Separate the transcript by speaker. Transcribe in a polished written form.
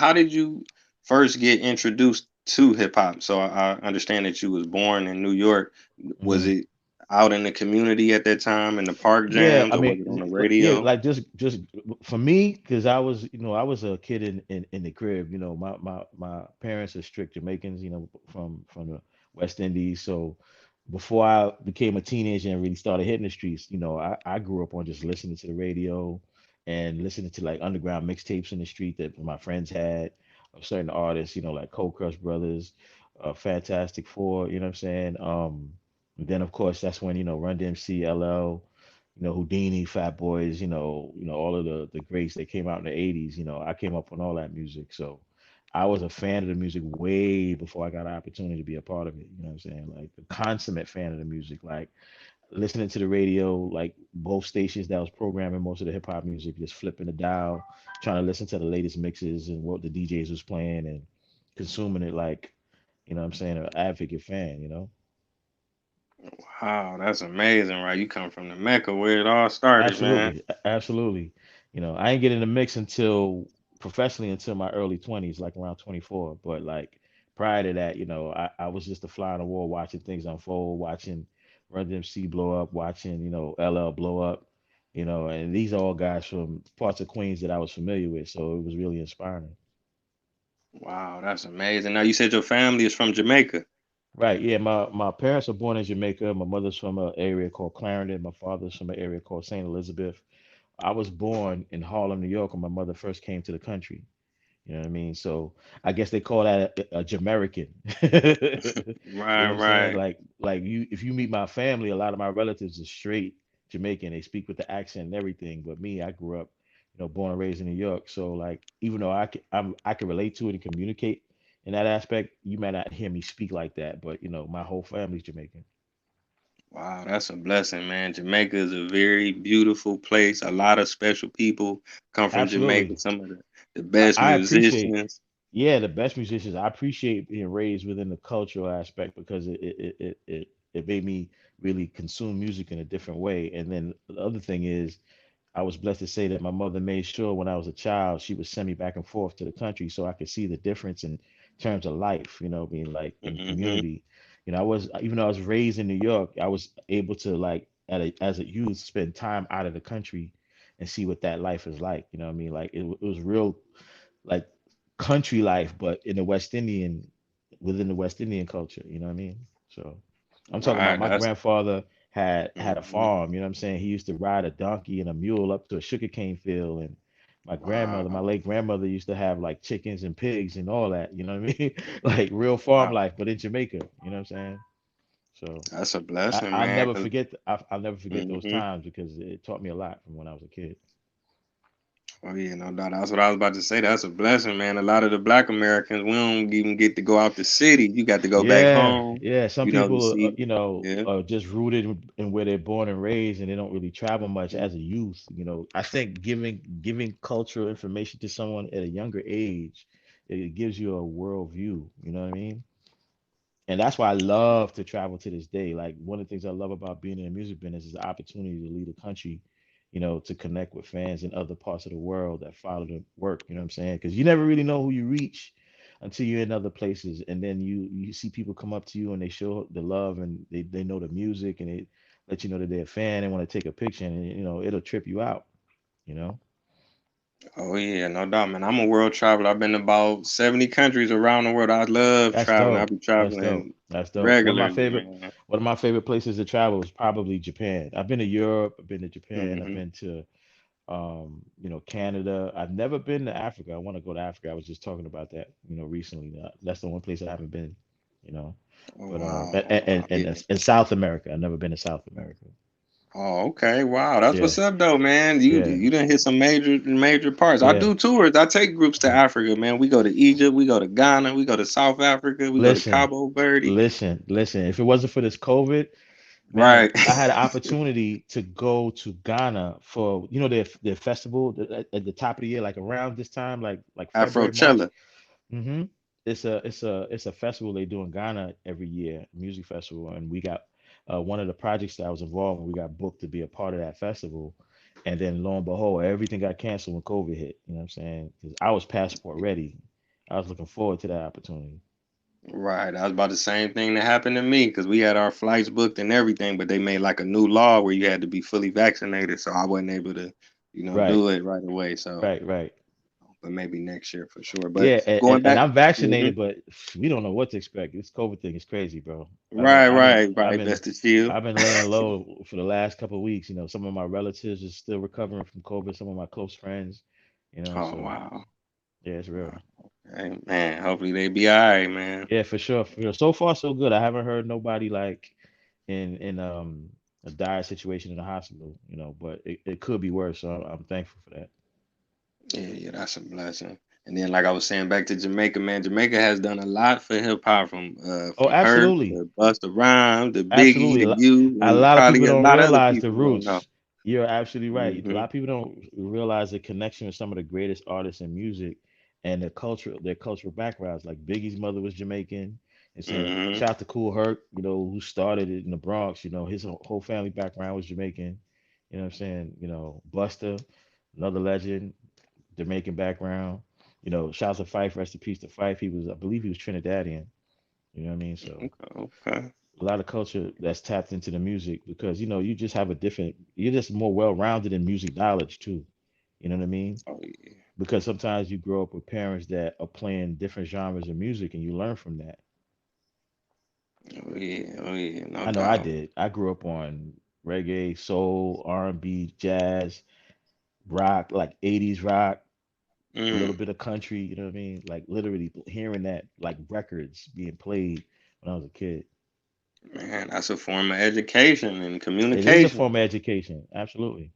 Speaker 1: how did you first get introduced to hip hop? So I understand that you was born in New York. Was
Speaker 2: Mhm.
Speaker 1: it out in the community at that time in the park
Speaker 2: Yeah,
Speaker 1: jams,
Speaker 2: I
Speaker 1: or was
Speaker 2: mean,
Speaker 1: it on the
Speaker 2: yeah,
Speaker 1: radio?
Speaker 2: like just for me, because I was, I was a kid in the crib. My parents are strict Jamaicans, from the West Indies. So before I became a teenager and really started hitting the streets, I grew up on just listening to the radio and listening to like underground mixtapes in the street that my friends had of certain artists, like Cold Crush Brothers, Fantastic Four, you know what I'm saying? And then of course that's when, Run DMC, LL, Houdini, Fat Boys, all of the greats that came out in the 80s, I came up on all that music. So I was a fan of the music way before I got an opportunity to be a part of it. You know what I'm saying? Like a consummate fan of the music, like listening to the radio, like both stations that was programming most of the hip hop music, just flipping the dial, trying to listen to the latest mixes and what the DJs was playing and consuming it like, what I'm saying, an advocate fan.
Speaker 1: Wow, that's amazing, right? You come from the Mecca where it all started, man.
Speaker 2: Absolutely. I ain't get in the mix until professionally until my early 20s, like around 24. But like prior to that, I was just a fly on the wall watching things unfold, watching Run DMC blow up, watching, LL blow up, and these are all guys from parts of Queens that I was familiar with. So it was really inspiring.
Speaker 1: Wow, that's amazing. Now you said your family is from Jamaica.
Speaker 2: Right. Yeah. My parents are born in Jamaica. My mother's from an area called Clarendon. My father's from an area called St. Elizabeth. I was born in Harlem, New York, when my mother first came to the country. You know what I mean? So I guess they call that a Jamaican. You
Speaker 1: Right,
Speaker 2: know what I'm saying?
Speaker 1: right.
Speaker 2: Like if you meet my family, a lot of my relatives are straight Jamaican. They speak with the accent and everything. But me, I grew up, born and raised in New York. So like, even though I can relate to it and communicate in that aspect, you might not hear me speak like that. But my whole family's Jamaican.
Speaker 1: Wow, that's a blessing, man. Jamaica is a very beautiful place. A lot of special people come from Jamaica.
Speaker 2: Absolutely.
Speaker 1: Some of the best
Speaker 2: I appreciate,
Speaker 1: musicians.
Speaker 2: yeah, the best musicians. I appreciate being raised within the cultural aspect because it made me really consume music in a different way. And then the other thing is, I was blessed to say that my mother made sure when I was a child, she would send me back and forth to the country so I could see the difference in terms of life, being like in the
Speaker 1: Hmm.
Speaker 2: community. I was, even though I was raised in New York, I was able to like as a youth spend time out of the country and see what that life is like. You know what I mean? Like it was real like country life, but in the West Indian within the West Indian culture. You know what I mean? So I'm talking about
Speaker 1: Right.
Speaker 2: my
Speaker 1: That's.
Speaker 2: grandfather had a
Speaker 1: Hmm.
Speaker 2: farm. You know what I'm saying? He used to ride a donkey and a mule up to a sugarcane field, and my
Speaker 1: Wow.
Speaker 2: late grandmother, used to have like chickens and pigs and all that. You know what I mean? Like real farm
Speaker 1: Wow.
Speaker 2: life, but in Jamaica. You know what I'm saying? So
Speaker 1: That's a blessing, man. Cause.
Speaker 2: I'll never forget those
Speaker 1: Hmm.
Speaker 2: times because it taught me a lot from when I was a kid.
Speaker 1: Oh yeah, no doubt. That's what I was about to say. That's a blessing, man. A lot of the Black Americans, we don't even get to go out the city. You got to go back
Speaker 2: Yeah,
Speaker 1: home,
Speaker 2: yeah. Some
Speaker 1: to
Speaker 2: people,
Speaker 1: see. Yeah.
Speaker 2: are just rooted in where they're born and raised, and they don't really travel much
Speaker 1: Mhm.
Speaker 2: as a youth. I think giving cultural information to someone at a younger age, it gives you a world view. You know what I mean? And that's why I love to travel to this day. Like one of the things I love about being in the music business is the opportunity to lead a country, to connect with fans in other parts of the world that follow the work. You know what I'm saying? Because you never really know who you reach until you're in other places, and then you see people come up to you and they show the love and they know the music and they let you know that they're a fan and want to take a picture and it'll trip you out. You know?
Speaker 1: Oh yeah, no doubt, man. I'm a world traveler. I've been to about 70 countries around the world. I love
Speaker 2: That's
Speaker 1: traveling. I
Speaker 2: dope.
Speaker 1: be
Speaker 2: That's dope.
Speaker 1: traveling
Speaker 2: That's dope.
Speaker 1: regularly, man.
Speaker 2: One of my favorite places to travel is probably Japan. I've been to Europe, I've been to Japan, I've
Speaker 1: Hmm.
Speaker 2: been to Canada. I've never been to Africa. I want to go to Africa. I was just talking about that, recently. That's the one place I haven't been, you know.
Speaker 1: Oh
Speaker 2: But
Speaker 1: wow, oh wow, yeah.
Speaker 2: in South America, I've never been to South America.
Speaker 1: Oh, okay. Wow, that's
Speaker 2: Yeah,
Speaker 1: what's up though, man. You
Speaker 2: yeah,
Speaker 1: you didn't hit some major parts. I
Speaker 2: yeah.
Speaker 1: do tours. I take groups to
Speaker 2: Okay.
Speaker 1: Africa, man. We go to Egypt, we go to Ghana, we go to South Africa, we go to
Speaker 2: Listen,
Speaker 1: Cabo Verde.
Speaker 2: listen. If it wasn't for this COVID, man,
Speaker 1: Right.
Speaker 2: I had an opportunity to go to Ghana for their festival at the top of the year, like around this time, like February, March.
Speaker 1: Afrochella.
Speaker 2: hmm it's a festival they do in Ghana every year, music festival, and we got one of the projects that I was involved in. We got booked to be a part of that festival, and then lo and behold, everything got canceled when COVID hit. You know what I'm saying? Because I was passport ready. I was looking forward to that opportunity.
Speaker 1: Right. I was about the same thing that happened to me because we had our flights booked and everything, but they made like a new law where you had to be fully vaccinated, so I wasn't able to,
Speaker 2: Right,
Speaker 1: do it right away. So,
Speaker 2: right.
Speaker 1: but maybe next year for sure. But
Speaker 2: Yeah, and,
Speaker 1: going
Speaker 2: and
Speaker 1: back,
Speaker 2: I'm
Speaker 1: hmm
Speaker 2: vaccinated, but we don't know what to expect. This COVID thing is crazy, bro. I've been
Speaker 1: right,
Speaker 2: I've been
Speaker 1: right,
Speaker 2: I've
Speaker 1: right.
Speaker 2: been
Speaker 1: Best to chill.
Speaker 2: I've been laying low for the last couple of weeks. Some of my relatives are still recovering from COVID, some of my close friends,
Speaker 1: Oh
Speaker 2: so
Speaker 1: wow.
Speaker 2: yeah, it's real.
Speaker 1: Hey, man, hopefully they be all right, man.
Speaker 2: Yeah, for sure. So far so good. I haven't heard nobody like in a dire situation in the hospital, but it could be worse. So I'm thankful for that.
Speaker 1: Yeah, yeah, that's a blessing. And then, like I was saying, back to Jamaica, man. Jamaica has done a lot for hip hop,
Speaker 2: Oh,
Speaker 1: from her
Speaker 2: absolutely.
Speaker 1: to Busta Rhymes to Biggie
Speaker 2: Absolutely.
Speaker 1: to you,
Speaker 2: A
Speaker 1: and
Speaker 2: lot of
Speaker 1: probably
Speaker 2: people
Speaker 1: a
Speaker 2: don't
Speaker 1: lot of other
Speaker 2: realize the
Speaker 1: people don't know.
Speaker 2: roots. You're absolutely right. A
Speaker 1: Hmm
Speaker 2: lot of people don't realize the connection with some of the greatest artists in music and their cultural backgrounds. Like Biggie's mother was Jamaican. And saying
Speaker 1: hmm
Speaker 2: shout out to Cool Herc, who started it in the Bronx. His whole family background was Jamaican. You know what I'm saying? Buster, another legend, Jamaican background. Shout out to Fife, rest in peace to Fife. I believe he was Trinidadian. You know what I mean? So
Speaker 1: Okay, okay.
Speaker 2: a lot of culture that's tapped into the music because you just have you're just more well-rounded in music knowledge too. You know what I mean?
Speaker 1: Oh yeah,
Speaker 2: Because sometimes you grow up with parents that are playing different genres of music and you learn from that.
Speaker 1: oh yeah, oh yeah, no
Speaker 2: I know I
Speaker 1: doubt.
Speaker 2: did. I grew up on reggae, soul, R&B, jazz, rock, like 80s rock, a little
Speaker 1: Mm,
Speaker 2: bit of country, you know what I mean? Like literally hearing that like records being played when I was a kid.
Speaker 1: man, that's a form of education and
Speaker 2: It is a
Speaker 1: communication.
Speaker 2: form of education, absolutely.